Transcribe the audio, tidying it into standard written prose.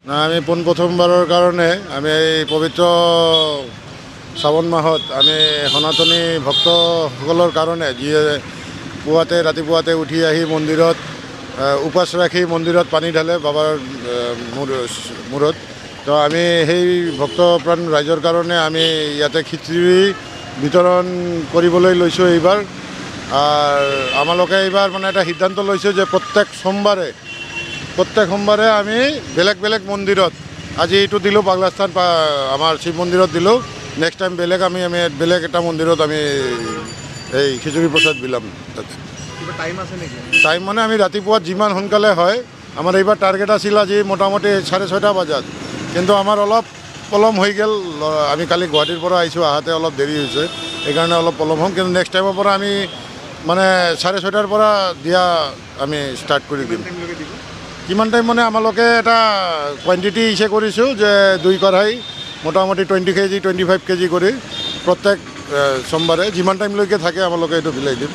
না, আমি পোনপ্ৰথমবাৰৰ কাৰণে আমি এই পবিত্ৰ শ্ৰাৱণ মাহত আমি সনাতনী ভক্তসকলৰ কাৰণে যিয়ে ৰাতিপুৱাতে উঠি আহি মন্দিৰত উপাস ৰাখি মন্দিৰত পানী ঢালে বাবাৰ মূৰত। তো আমি সেই ভক্তপ্ৰাণ ৰাইজৰ কাৰণে আমি ইয়াতে খিচিৰি বিতৰণ কৰিবলৈ লৈছোঁ এইবাৰ। আৰু আমালোকে এইবাৰ মানে এটা সিদ্ধান্ত লৈছোঁ যে প্ৰত্যেক সোমবাৰে আমি বেলেগ বেলেগ মন্দিৰত, আজি এইটো দিলোঁ পাগলাস্থান আমাৰ শিৱ মন্দিৰত দিলোঁ, নেক্সট টাইম বেলেগ এটা মন্দিৰত আমি এই খিচিৰি প্ৰসাদ বিলাম। টাইম মানে আমি ৰাতিপুৱা যিমান সোনকালে হয়, আমাৰ এইবাৰ টাৰ্গেট আছিল আজি মোটামুটি 6:30 বজাত, কিন্তু আমাৰ অলপ পলম হৈ গ'ল। আমি কালি গুৱাহাটীৰ পৰা আহিছোঁ, আহাতে অলপ দেৰি হৈছে, সেইকাৰণে অলপ পলম হ'ম। কিন্তু নেক্সট টাইমৰ পৰা আমি মানে 6:30 পৰা দিয়া আমি ষ্টাৰ্ট কৰি দিম। কিমান টাইম মানে আমালোকে এটা কোৱান্টিটি ইচ্ছা কৰিছোঁ যে 2 কঢ়াই মোটামুটি 20 কেজি 25 কেজি কৰি প্ৰত্যেক সোমবাৰে যিমান টাইমলৈকে থাকে আমালোকে এইটো বিলাই দিম।